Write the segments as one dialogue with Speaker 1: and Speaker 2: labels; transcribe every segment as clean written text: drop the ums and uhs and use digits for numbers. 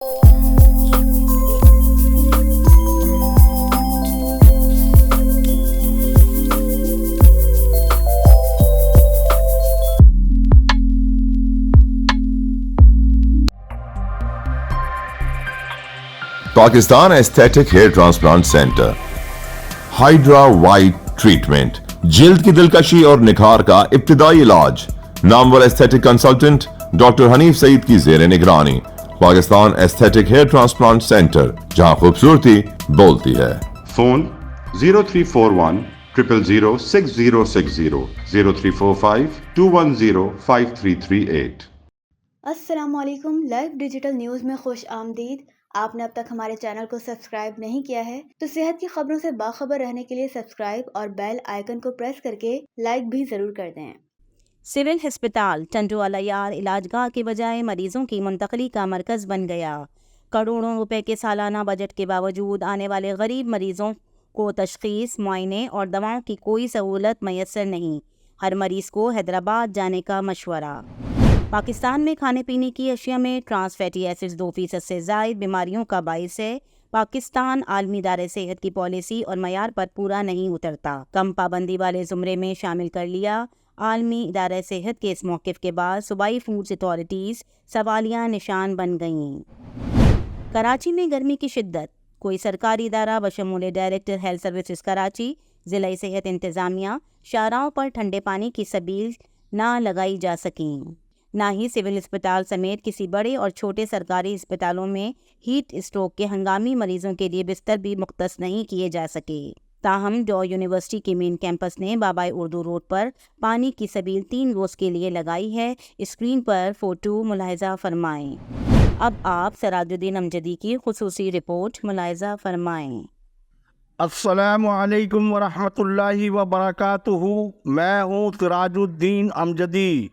Speaker 1: Pakistan aesthetic hair transplant centre, hydra white treatment, جلد کی دلکشی اور نکھار کا ابتدائی علاج، نامور aesthetic consultant doctor Hanif Saeed کی زیر نگرانی۔ Pakistan aesthetic hair transplant centre, جہاں خوبصورتی بولتی ہے۔
Speaker 2: فون 0341 000 6060 0345 210 5338۔
Speaker 3: السلام علیکم، لائیو ڈیجیٹل نیوز میں خوش آمدید۔ آپ نے اب تک ہمارے چینل کو سبسکرائب نہیں کیا ہے تو صحت کی خبروں سے باخبر رہنے کے لیے سبسکرائب اور بیل آئیکن کو پریس کر کے لائک بھی ضرور کر دیں۔
Speaker 4: سول ہسپتال ٹنڈو الیار علاج گاہ کے بجائے مریضوں کی منتقلی کا مرکز بن گیا۔ کروڑوں روپے کے سالانہ بجٹ کے باوجود آنے والے غریب مریضوں کو تشخیص، معائنے اور دواؤں کی کوئی سہولت میسر نہیں۔ ہر مریض کو حیدرآباد جانے کا مشورہ۔ پاکستان میں کھانے پینے کی اشیاء میں ٹرانس فیٹی ایسڈز 2% سے زائد بیماریوں کا باعث ہے۔ پاکستان عالمی ادارہ صحت کی پالیسی اور معیار پر پورا نہیں اترتا، کم پابندی والے زمرے میں شامل کر لیا۔ عالمی ادارہ صحت کے اس موقف کے بعد صوبائی فوڈز اتھارٹیز سوالیہ نشان بن گئیں۔ کراچی میں گرمی کی شدت، کوئی سرکاری ادارہ بشمول ڈائریکٹر ہیلتھ سروسز کراچی، ضلع صحت انتظامیہ شاہراہوں پر ٹھنڈے پانی کی سبیل نہ لگائی جا سکیں۔ نہ ہی سول اسپتال سمیت کسی بڑے اور چھوٹے سرکاری اسپتالوں میں ہیٹ اسٹروک کے ہنگامی مریضوں کے لیے بستر بھی مختص نہیں کیے جا سکے۔ تاہم ڈو یونیورسٹی کے مین کیمپس نے بابائے اردو روڈ پر پانی کی سبیل 3 روز کے لیے لگائی ہے۔ اسکرین پر فوٹو ملاحظہ فرمائیں۔ اب آپ سراج الدین امجدی کی خصوصی رپورٹ ملاحظہ فرمائیں۔
Speaker 5: السلام علیکم ورحمۃ اللہ وبرکاتہ۔ میں ہوں سراج الدین امجدی۔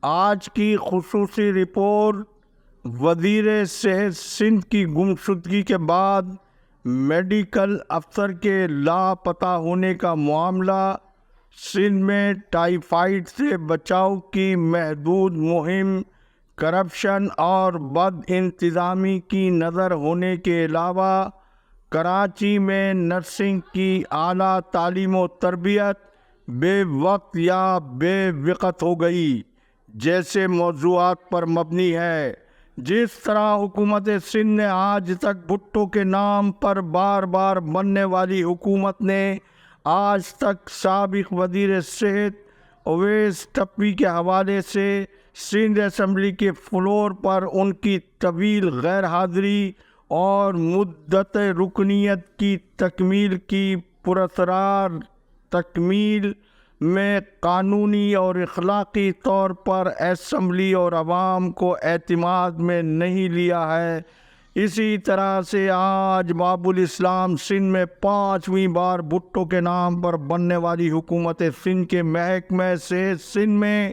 Speaker 5: آج کی خصوصی رپورٹ وزیر صحت سندھ کی گمشدگی کے بعد میڈیکل افسر کے لاپتہ ہونے کا معاملہ، سندھ میں ٹائیفائیڈ سے بچاؤ کی محدود مہم، کرپشن اور بد انتظامی کی نظر ہونے کے علاوہ کراچی میں نرسنگ کی اعلیٰ تعلیم و تربیت بے وقت یا بے وقت ہو گئی جیسے موضوعات پر مبنی ہے۔ جس طرح حکومت سندھ نے آج تک بھٹو کے نام پر بار بار بننے والی حکومت نے آج تک سابق وزیر صحت اویس ٹپی کے حوالے سے سندھ اسمبلی کے فلور پر ان کی طویل غیر حاضری اور مدت رکنیت کی تکمیل کی پراسرار تکمیل میں قانونی اور اخلاقی طور پر اسمبلی اور عوام کو اعتماد میں نہیں لیا ہے۔ اسی طرح سے آج باب الاسلام سندھ میں 5ویں بار بھٹو کے نام پر بننے والی حکومت سندھ کے محکمہ صحت سندھ میں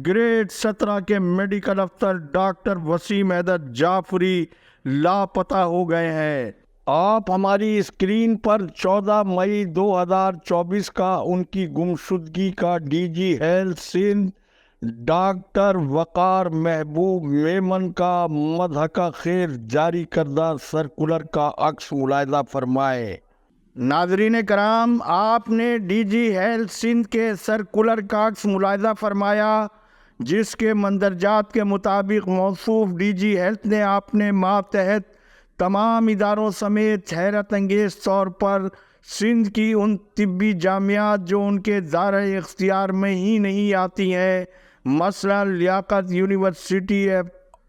Speaker 5: گریڈ 17 کے میڈیکل افسر ڈاکٹر وسیم حیدر جعفری لاپتہ ہو گئے ہیں۔ آپ ہماری اسکرین پر 14 مئی 2024 کا ان کی گمشدگی کا D G health Sindh doctor Waqar Mehboob Memon کا مضحکہ خیز جاری کردہ سرکولر کا عکس ملاحظہ فرمائے۔ ناظرین کرام، آپ نے ڈی جی ہیلتھ سندھ کے سرکولر کا عکس ملاحظہ فرمایا، جس کے مندرجات کے مطابق موصوف ڈی جی ہیلتھ نے اپنے ماتحت تمام اداروں سمیت حیرت انگیز طور پر سندھ کی ان طبی جامعات جو ان کے دائرۂ اختیار میں ہی نہیں آتی ہیں، مثلا لیاقت یونیورسٹی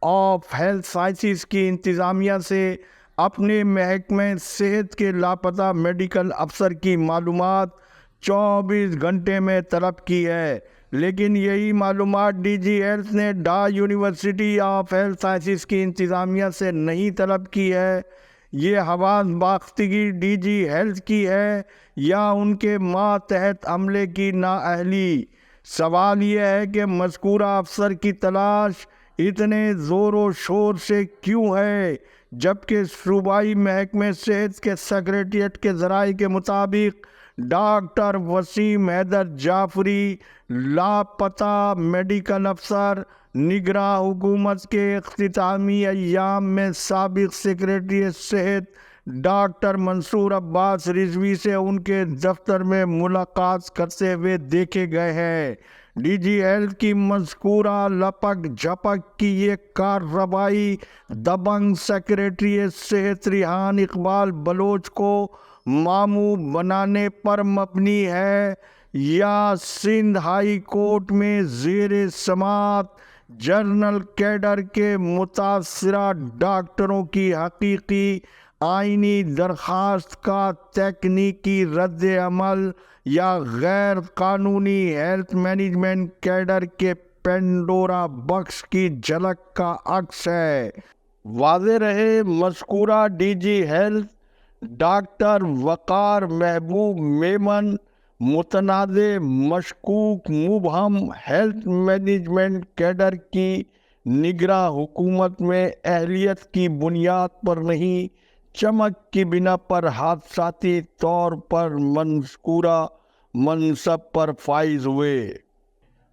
Speaker 5: آف ہیلتھ سائنسز کی انتظامیہ سے اپنے محکمہ صحت کے لاپتہ میڈیکل افسر کی معلومات 24 گھنٹے میں طلب کی ہے، لیکن یہی معلومات ڈی جی ہیلتھ نے یونیورسٹی آف ہیلتھ سائنسز کی انتظامیہ سے نہیں طلب کی ہے۔ یہ حواس باختگی ڈی جی ہیلتھ کی ہے یا ان کے ماتحت عملے کی نااہلی؟ سوال یہ ہے کہ مذکورہ افسر کی تلاش اتنے زور و شور سے کیوں ہے، جبکہ صوبائی محکمہ صحت کے سیکریٹریٹ کے ذرائع کے مطابق ڈاکٹر وسیم حیدر جعفری لاپتہ میڈیکل افسر نگراں حکومت کے اختتامی ایام میں سابق سیکریٹری صحت ڈاکٹر منصور عباس رضوی سے ان کے دفتر میں ملاقات کرتے ہوئے دیکھے گئے ہیں۔ ڈی جی ہیلتھ کی مذکورہ لپک جھپک کی یہ کارروائی دبنگ سیکریٹری صحت ریحان اقبال بلوچ کو ماموں بنانے پر مبنی ہے یا سندھ ہائی کورٹ میں زیر سماعت جنرل کیڈر کے متاثرہ ڈاکٹروں کی حقیقی آئینی درخواست کا تکنیکی رد عمل یا غیر قانونی ہیلتھ مینجمنٹ کیڈر کے پینڈورا باکس کی جھلک کا عکس ہے۔ واضح رہے مذکورہ D G health doctor Waqar Mehboob Memon متنازع مشکوک مبہم ہیلتھ مینجمنٹ کیڈر کی نگراں حکومت میں اہلیت کی بنیاد پر نہیں چمک کی بنا پر حادثاتی طور پر مذکورہ منصب پر فائز ہوئے۔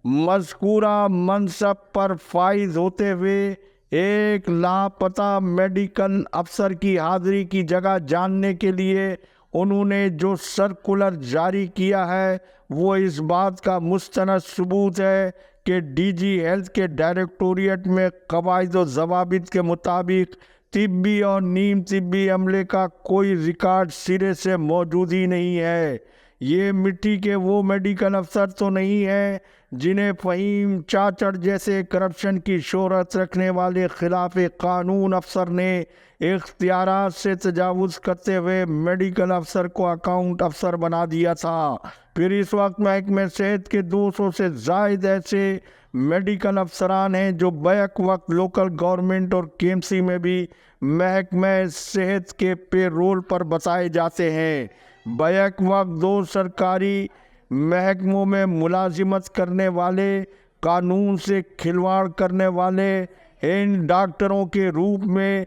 Speaker 5: مذکورہ منصب پر فائز ہوتے ہوئے ایک لاپتہ میڈیکل افسر کی حاضری کی جگہ جاننے کے لیے انہوں نے جو سرکولر جاری کیا ہے وہ اس بات کا مستند ثبوت ہے کہ ڈی جی ہیلتھ کے ڈائریکٹوریٹ میں قواعد و ضوابط کے مطابق طبی اور نیم طبی عملے کا کوئی ریکارڈ سرے سے موجود ہی نہیں ہے۔ یہ مٹی کے وہ میڈیکل افسر تو نہیں ہیں جنہیں فہیم چاچڑ جیسے کرپشن کی شہرت رکھنے والے خلاف قانون افسر نے اختیارات سے تجاوز کرتے ہوئے میڈیکل افسر کو اکاؤنٹ افسر بنا دیا تھا۔ پھر اس وقت محکمہ صحت کے 200 سے زائد ایسے میڈیکل افسران ہیں جو بیک وقت لوکل گورنمنٹ اور کے ایم سی میں بھی محکمہ صحت کے پے رول پر بتائے جاتے ہیں۔ بیک وقت 2 سرکاری محکموں میں ملازمت کرنے والے، قانون سے کھلواڑ کرنے والے ان ڈاکٹروں کے روپ میں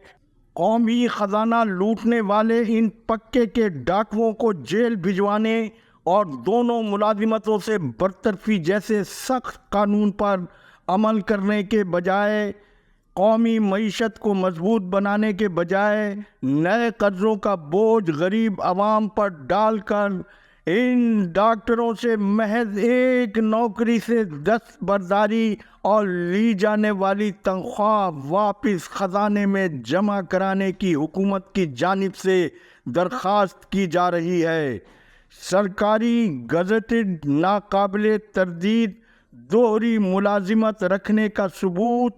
Speaker 5: قومی خزانہ لوٹنے والے ان پکے کے ڈاکوؤں کو جیل بھجوانے اور دونوں ملازمتوں سے برطرفی جیسے سخت قانون پر عمل کرنے کے بجائے، قومی معیشت کو مضبوط بنانے کے بجائے نئے قرضوں کا بوجھ غریب عوام پر ڈال کر ان ڈاکٹروں سے محض ایک نوکری سے دستبرداری اور لی جانے والی تنخواہ واپس خزانے میں جمع کرانے کی حکومت کی جانب سے درخواست کی جا رہی ہے۔ سرکاری گزٹڈ ناقابل تردید دوہری ملازمت رکھنے کا ثبوت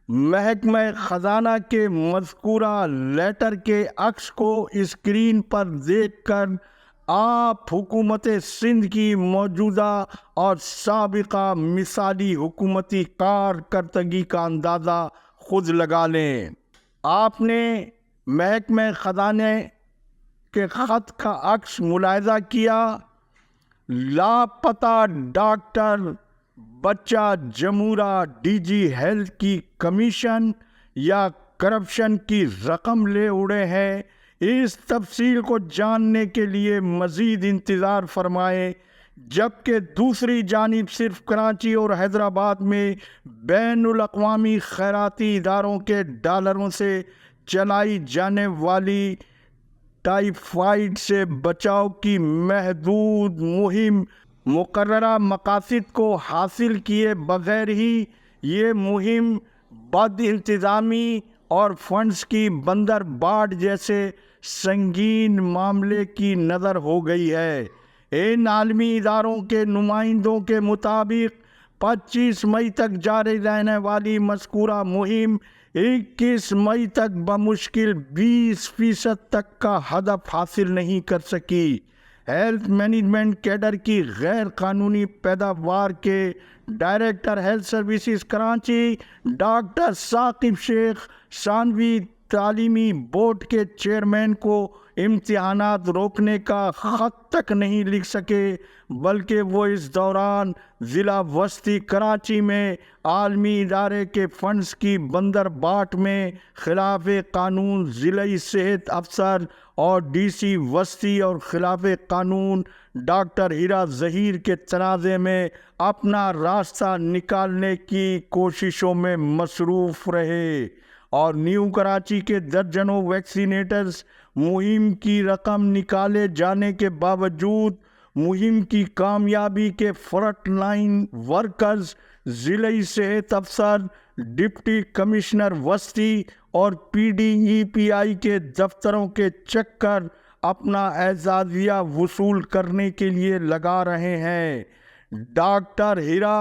Speaker 5: محکمہ خزانہ کے مذکورہ لیٹر کے عکس کو اسکرین پر دیکھ کر آپ حکومت سندھ کی موجودہ اور سابقہ مثالی حکومتی کارکردگی کا اندازہ خود لگا لیں۔ آپ نے محکمہ خزانے کے خط کا عکس ملاحظہ کیا۔ لاپتہ ڈاکٹر بچہ جمورہ ڈی جی ہیلتھ کی کمیشن یا کرپشن کی رقم لے اڑے ہیں۔ اس تفصیل کو جاننے کے لیے مزید انتظار فرمائیں، جبکہ دوسری جانب صرف کراچی اور حیدرآباد میں بین الاقوامی خیراتی اداروں کے ڈالروں سے چلائی جانے والی ٹائیفائڈ سے بچاؤ کی محدود مہم مقررہ مقاصد کو حاصل کیے بغیر ہی یہ مہم بد انتظامی اور فنڈز کی بندر باڑ جیسے سنگین معاملے کی نظر ہو گئی ہے۔ ان عالمی اداروں کے نمائندوں کے مطابق 25 مئی تک جاری رہنے والی مذکورہ مہم 21 مئی تک بمشکل 20% تک کا ہدف حاصل نہیں کر سکی۔ ہیلتھ مینجمنٹ کیڈر کی غیر قانونی پیداوار کے director health services Karachi doctor Saqib شیخ ثانوی تعلیمی بورڈ کے چیئرمین کو امتحانات روکنے کا خط تک نہیں لکھ سکے، بلکہ وہ اس دوران ضلع وسطی کراچی میں عالمی ادارے کے فنڈز کی بندر باٹ میں خلاف قانون ضلعی صحت افسر اور ڈی سی وسطی اور خلاف قانون ڈاکٹر ہیرا ظہیر کے تنازع میں اپنا راستہ نکالنے کی کوششوں میں مصروف رہے، اور نیو کراچی کے درجنوں ویکسینیٹرز مہم کی رقم نکالے جانے کے باوجود مہم کی کامیابی کے فرنٹ لائن ورکرز ضلعی صحت افسر، ڈپٹی کمشنر وسطی اور پی ڈی ای پی آئی کے دفتروں کے چکر اپنا اعزازیہ وصول کرنے کے لیے لگا رہے ہیں۔ ڈاکٹر ہیرا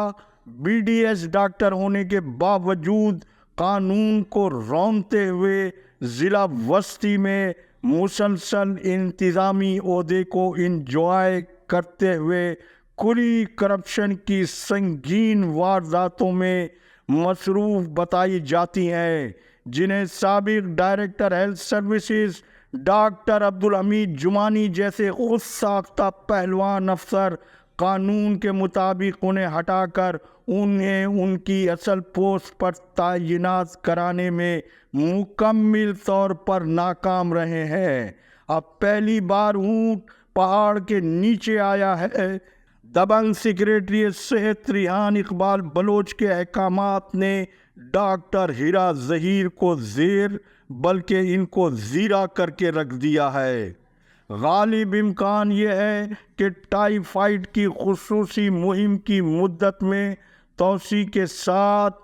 Speaker 5: بی ڈی ایس ڈاکٹر ہونے کے باوجود قانون کو رونتے ہوئے ضلع وسطی میں مسلسل انتظامی عہدے کو انجوائے کرتے ہوئے کھلی کرپشن کی سنگین وارداتوں میں مصروف بتائی جاتی ہیں، جنہیں سابق director health services doctor Abdul Hamid جمانی جیسے خود ساختہ پہلوان افسر قانون کے مطابق انہیں ہٹا کر انہیں ان کی اصل پوسٹ پر تعینات کرانے میں مکمل طور پر ناکام رہے ہیں۔ اب پہلی بار اونٹ پہاڑ کے نیچے آیا ہے۔ دبنگ سیکریٹری صحت ریحان اقبال بلوچ کے احکامات نے ڈاکٹر ہیرا ظہیر کو زیر بلکہ ان کو زیرہ کر کے رکھ دیا ہے۔ غالب امکان یہ ہے کہ ٹائیفائیڈ کی خصوصی مہم کی مدت میں توسیع کے ساتھ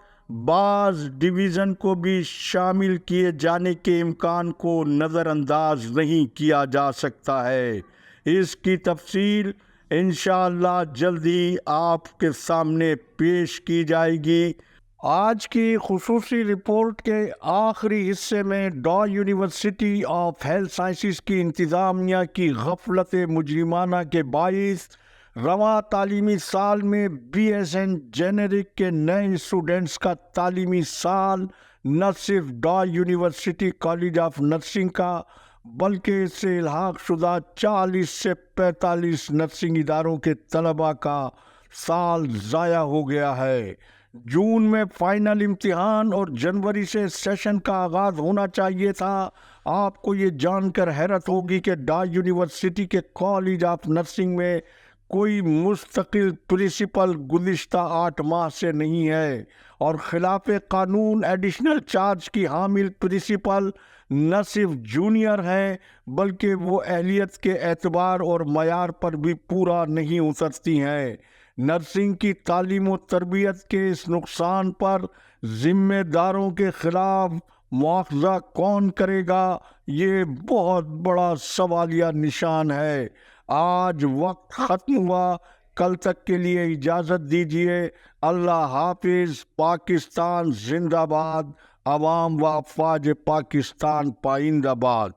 Speaker 5: بعض ڈویژن کو بھی شامل کیے جانے کے امکان کو نظر انداز نہیں کیا جا سکتا ہے۔ اس کی تفصیل انشاءاللہ جلد ہی آپ کے سامنے پیش کی جائے گی۔ آج کی خصوصی رپورٹ کے آخری حصے میں ڈا یونیورسٹی آف ہیلتھ سائنسز کی انتظامیہ کی غفلت مجرمانہ کے باعث رواں تعلیمی سال میں بی ایس این جینرک کے نئے اسٹوڈنٹس کا تعلیمی سال نہ صرف ڈا یونیورسٹی کالج آف نرسنگ کا بلکہ اس سے الحاق شدہ 40 سے 45 نرسنگ اداروں کے طلباء کا سال ضائع ہو گیا ہے۔ جون میں فائنل امتحان اور جنوری سے سیشن کا آغاز ہونا چاہیے تھا۔ آپ کو یہ جان کر حیرت ہوگی کہ ڈا یونیورسٹی کے کالج آف نرسنگ میں کوئی مستقل پرنسپل گزشتہ 8 ماہ سے نہیں ہے، اور خلاف قانون ایڈیشنل چارج کی حامل پرنسپل نہ صرف جونیئر ہیں بلکہ وہ اہلیت کے اعتبار اور معیار پر بھی پورا نہیں اترتی ہیں۔ نرسنگ کی تعلیم و تربیت کے اس نقصان پر ذمہ داروں کے خلاف مواخذہ کون کرے گا، یہ بہت بڑا سوالیہ نشان ہے۔ آج وقت ختم ہوا، کل تک کے لیے اجازت دیجیے۔ اللہ حافظ۔ پاکستان زندہ باد۔ عوام و افواج پاکستان پائندہ باد۔